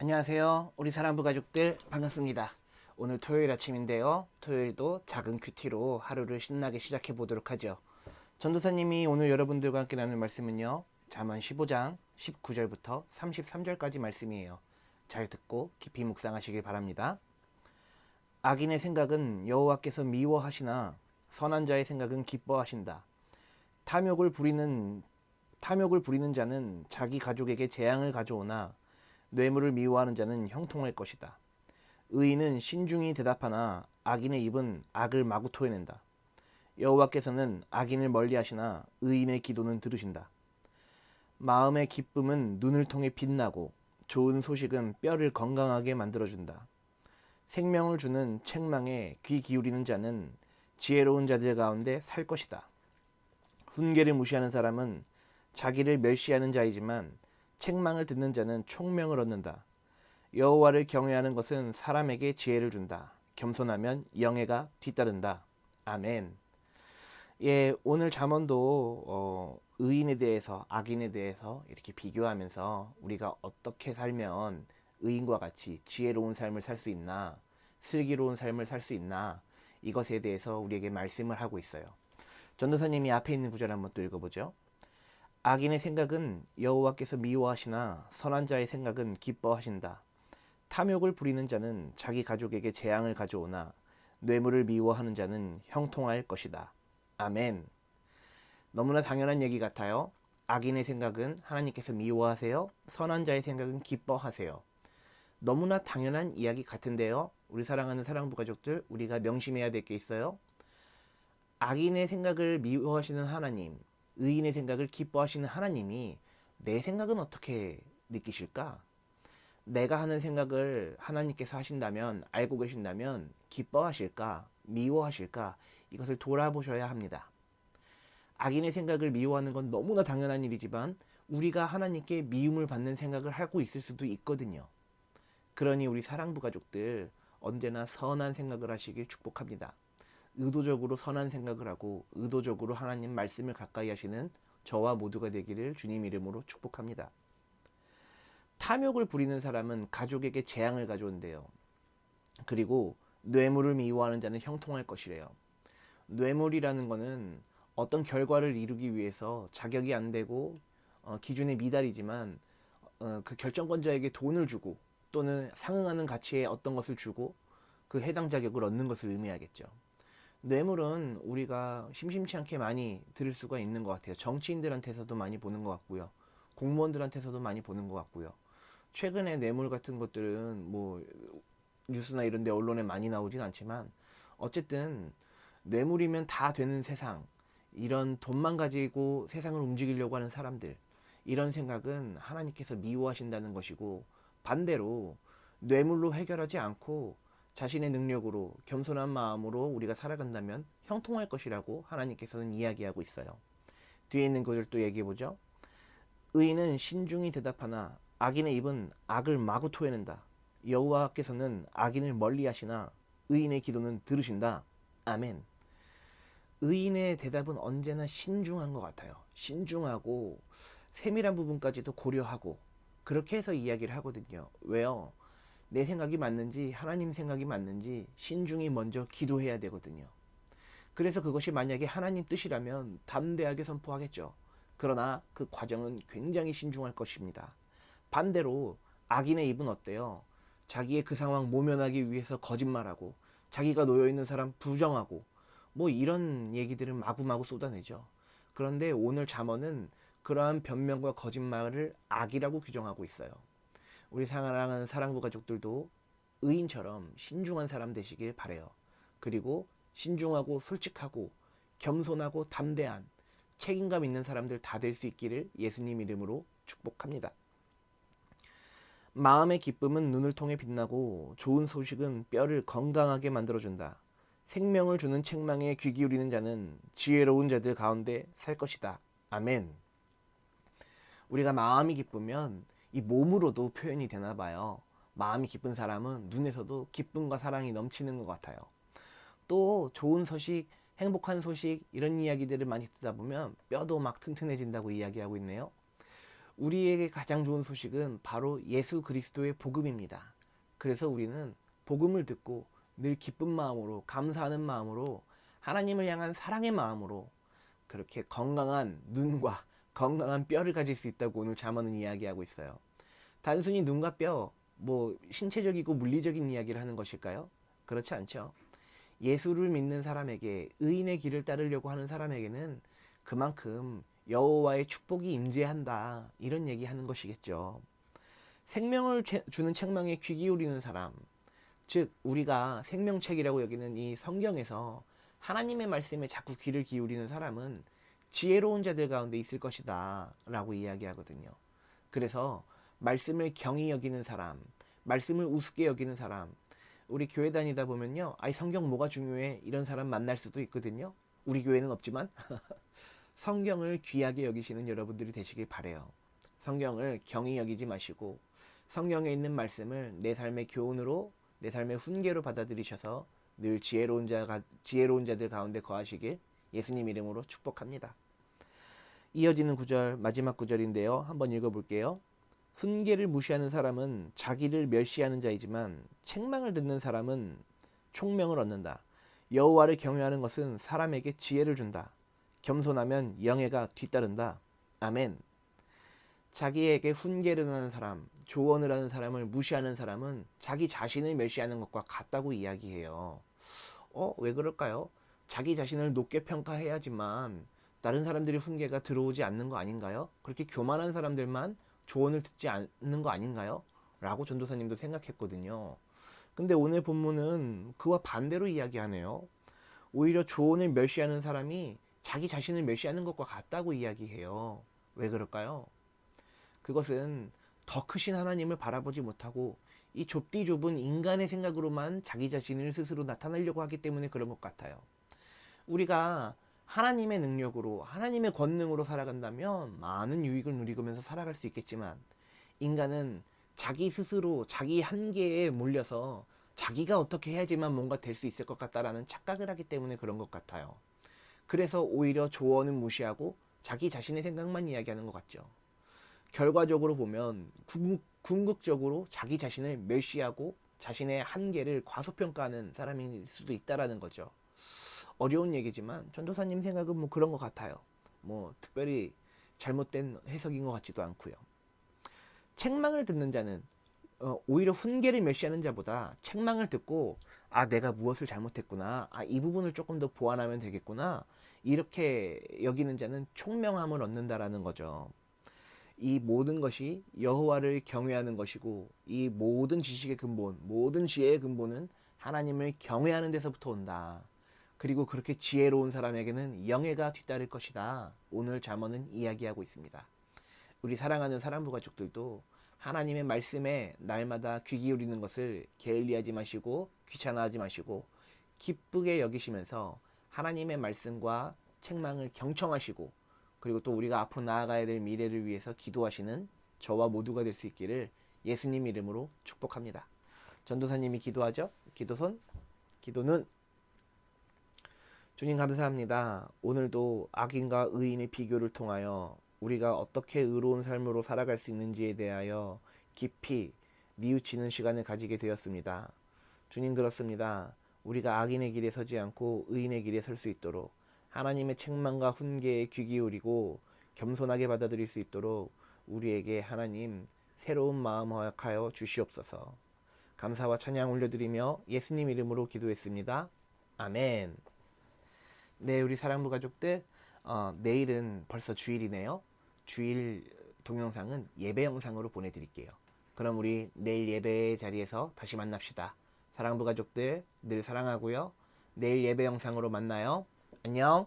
안녕하세요. 우리 사랑부 가족들 반갑습니다. 오늘 토요일 아침인데요. 토요일도 작은 큐티로 하루를 신나게 시작해 보도록 하죠. 전도사님이 오늘 여러분들과 함께 나눌 말씀은요. 잠언 15장 19절부터 33절까지 말씀이에요. 잘 듣고 깊이 묵상하시길 바랍니다. 악인의 생각은 여호와께서 미워하시나 선한 자의 생각은 기뻐하신다. 탐욕을 부리는 자는 자기 가족에게 재앙을 가져오나 뇌물을 미워하는 자는 형통할 것이다. 의인은 신중히 대답하나 악인의 입은 악을 마구 토해낸다. 여호와께서는 악인을 멀리하시나 의인의 기도는 들으신다. 마음의 기쁨은 눈을 통해 빛나고 좋은 소식은 뼈를 건강하게 만들어준다. 생명을 주는 책망에 귀 기울이는 자는 지혜로운 자들 가운데 살 것이다. 훈계를 무시하는 사람은 자기를 멸시하는 자이지만 책망을 듣는 자는 총명을 얻는다. 여호와를 경외하는 것은 사람에게 지혜를 준다. 겸손하면 영예가 뒤따른다. 아멘. 예, 오늘 잠언도 의인에 대해서 악인에 대해서 이렇게 비교하면서 우리가 어떻게 살면 의인과 같이 지혜로운 삶을 살 수 있나, 슬기로운 삶을 살 수 있나, 이것에 대해서 우리에게 말씀을 하고 있어요. 전도사님이 앞에 있는 구절 한번 또 읽어보죠. 악인의 생각은 여호와께서 미워하시나 선한 자의 생각은 기뻐하신다. 탐욕을 부리는 자는 자기 가족에게 재앙을 가져오나 뇌물을 미워하는 자는 형통할 것이다. 아멘. 너무나 당연한 얘기 같아요. 악인의 생각은 하나님께서 미워하세요. 선한 자의 생각은 기뻐하세요. 너무나 당연한 이야기 같은데요. 우리 사랑하는 사랑부 가족들, 우리가 명심해야 될 게 있어요. 악인의 생각을 미워하시는 하나님, 의인의 생각을 기뻐하시는 하나님이 내 생각은 어떻게 느끼실까? 내가 하는 생각을 하나님께서 하신다면, 알고 계신다면 기뻐하실까? 미워하실까? 이것을 돌아보셔야 합니다. 악인의 생각을 미워하는 건 너무나 당연한 일이지만 우리가 하나님께 미움을 받는 생각을 하고 있을 수도 있거든요. 그러니 우리 사랑부 가족들 언제나 선한 생각을 하시길 축복합니다. 의도적으로 선한 생각을 하고 의도적으로 하나님 말씀을 가까이 하시는 저와 모두가 되기를 주님 이름으로 축복합니다. 탐욕을 부리는 사람은 가족에게 재앙을 가져온대요. 그리고 뇌물을 미워하는 자는 형통할 것이래요. 뇌물이라는 거는 어떤 결과를 이루기 위해서 자격이 안 되고 기준에 미달이지만 그 결정권자에게 돈을 주고 또는 상응하는 가치의 어떤 것을 주고 그 해당 자격을 얻는 것을 의미하겠죠. 뇌물은 우리가 심심치 않게 많이 들을 수가 있는 것 같아요. 정치인들한테서도 많이 보는 것 같고요. 공무원들한테서도 많이 보는 것 같고요. 최근에 뇌물 같은 것들은 뭐 뉴스나 이런 데 언론에 많이 나오진 않지만 어쨌든 뇌물이면 다 되는 세상, 이런 돈만 가지고 세상을 움직이려고 하는 사람들, 이런 생각은 하나님께서 미워하신다는 것이고, 반대로 뇌물로 해결하지 않고 자신의 능력으로 겸손한 마음으로 우리가 살아간다면 형통할 것이라고 하나님께서는 이야기하고 있어요. 뒤에 있는 것을 또 얘기해보죠. 의인은 신중히 대답하나 악인의 입은 악을 마구 토해낸다. 여호와께서는 악인을 멀리하시나 의인의 기도는 들으신다. 아멘. 의인의 대답은 언제나 신중한 것 같아요. 신중하고 세밀한 부분까지도 고려하고 그렇게 해서 이야기를 하거든요. 왜요? 내 생각이 맞는지 하나님 생각이 맞는지 신중히 먼저 기도해야 되거든요. 그래서 그것이 만약에 하나님 뜻이라면 담대하게 선포하겠죠. 그러나 그 과정은 굉장히 신중할 것입니다. 반대로 악인의 입은 어때요? 자기의 그 상황 모면하기 위해서 거짓말하고 자기가 놓여있는 사람 부정하고 뭐 이런 얘기들은 마구마구 쏟아내죠. 그런데 오늘 잠언은 그러한 변명과 거짓말을 악이라고 규정하고 있어요. 우리 사랑하는 사랑부 가족들도 의인처럼 신중한 사람 되시길 바래요. 그리고 신중하고 솔직하고 겸손하고 담대한 책임감 있는 사람들 다 될 수 있기를 예수님 이름으로 축복합니다. 마음의 기쁨은 눈을 통해 빛나고 좋은 소식은 뼈를 건강하게 만들어준다. 생명을 주는 책망에 귀 기울이는 자는 지혜로운 자들 가운데 살 것이다. 아멘. 우리가 마음이 기쁘면 이 몸으로도 표현이 되나 봐요. 마음이 기쁜 사람은 눈에서도 기쁨과 사랑이 넘치는 것 같아요. 또 좋은 소식, 행복한 소식 이런 이야기들을 많이 듣다 보면 뼈도 막 튼튼해진다고 이야기하고 있네요. 우리에게 가장 좋은 소식은 바로 예수 그리스도의 복음입니다. 그래서 우리는 복음을 듣고 늘 기쁜 마음으로, 감사하는 마음으로, 하나님을 향한 사랑의 마음으로 그렇게 건강한 눈과 건강한 뼈를 가질 수 있다고 오늘 잠언은 이야기하고 있어요. 단순히 눈과 뼈, 뭐 신체적이고 물리적인 이야기를 하는 것일까요? 그렇지 않죠. 예수를 믿는 사람에게, 의인의 길을 따르려고 하는 사람에게는 그만큼 여호와의 축복이 임재한다, 이런 얘기하는 것이겠죠. 생명을 주는 책망에 귀 기울이는 사람, 즉 우리가 생명책이라고 여기는 이 성경에서 하나님의 말씀에 자꾸 귀를 기울이는 사람은 지혜로운 자들 가운데 있을 것이다 라고 이야기하거든요. 그래서 말씀을 경히 여기는 사람, 말씀을 우습게 여기는 사람, 우리 교회 다니다 보면요, 아이 성경 뭐가 중요해, 이런 사람 만날 수도 있거든요. 우리 교회는 없지만 성경을 귀하게 여기시는 여러분들이 되시길 바래요. 성경을 경히 여기지 마시고 성경에 있는 말씀을 내 삶의 교훈으로, 내 삶의 훈계로 받아들이셔서 늘 지혜로운 자들 가운데 거하시길 예수님 이름으로 축복합니다. 이어지는 구절, 마지막 구절인데요. 한번 읽어볼게요. 훈계를 무시하는 사람은 자기를 멸시하는 자이지만 책망을 듣는 사람은 총명을 얻는다. 여호와를 경외하는 것은 사람에게 지혜를 준다. 겸손하면 영예가 뒤따른다. 아멘. 자기에게 훈계를 하는 사람, 조언을 하는 사람을 무시하는 사람은 자기 자신을 멸시하는 것과 같다고 이야기해요. 왜 그럴까요? 자기 자신을 높게 평가해야지만 다른 사람들의 훈계가 들어오지 않는 거 아닌가요? 그렇게 교만한 사람들만 조언을 듣지 않는 거 아닌가요? 라고 전도사님도 생각했거든요. 근데 오늘 본문은 그와 반대로 이야기하네요. 오히려 조언을 멸시하는 사람이 자기 자신을 멸시하는 것과 같다고 이야기해요. 왜 그럴까요? 그것은 더 크신 하나님을 바라보지 못하고 이 좁디 좁은 인간의 생각으로만 자기 자신을 스스로 나타내려고 하기 때문에 그런 것 같아요. 우리가 하나님의 능력으로, 하나님의 권능으로 살아간다면 많은 유익을 누리면서 살아갈 수 있겠지만, 인간은 자기 스스로 자기 한계에 몰려서 자기가 어떻게 해야지만 뭔가 될 수 있을 것 같다라는 착각을 하기 때문에 그런 것 같아요. 그래서 오히려 조언은 무시하고 자기 자신의 생각만 이야기하는 것 같죠. 결과적으로 보면 궁극적으로 자기 자신을 멸시하고 자신의 한계를 과소평가하는 사람일 수도 있다라는 거죠. 어려운 얘기지만 전도사님 생각은 뭐 그런 것 같아요. 뭐 특별히 잘못된 해석인 것 같지도 않고요. 책망을 듣는 자는 오히려 훈계를 멸시하는 자보다 책망을 듣고 내가 무엇을 잘못했구나, 이 부분을 조금 더 보완하면 되겠구나, 이렇게 여기는 자는 총명함을 얻는다라는 거죠. 이 모든 것이 여호와를 경외하는 것이고, 이 모든 지식의 근본, 모든 지혜의 근본은 하나님을 경외하는 데서부터 온다. 그리고 그렇게 지혜로운 사람에게는 영예가 뒤따를 것이다. 오늘 잠언은 이야기하고 있습니다. 우리 사랑하는 사랑부 가족들도 하나님의 말씀에 날마다 귀 기울이는 것을 게을리하지 마시고 귀찮아하지 마시고 기쁘게 여기시면서 하나님의 말씀과 책망을 경청하시고, 그리고 또 우리가 앞으로 나아가야 될 미래를 위해서 기도하시는 저와 모두가 될 수 있기를 예수님 이름으로 축복합니다. 전도사님이 기도하죠. 기도손, 기도눈. 주님 감사합니다. 오늘도 악인과 의인의 비교를 통하여 우리가 어떻게 의로운 삶으로 살아갈 수 있는지에 대하여 깊이 뉘우치는 시간을 가지게 되었습니다. 주님 그렇습니다. 우리가 악인의 길에 서지 않고 의인의 길에 설 수 있도록 하나님의 책망과 훈계에 귀 기울이고 겸손하게 받아들일 수 있도록 우리에게 하나님 새로운 마음 허락하여 주시옵소서. 감사와 찬양 올려드리며 예수님 이름으로 기도했습니다. 아멘. 네, 우리 사랑부 가족들, 내일은 벌써 주일이네요. 주일 동영상은 예배 영상으로 보내드릴게요. 그럼 우리 내일 예배 자리에서 다시 만납시다. 사랑부 가족들 늘 사랑하고요. 내일 예배 영상으로 만나요. 안녕.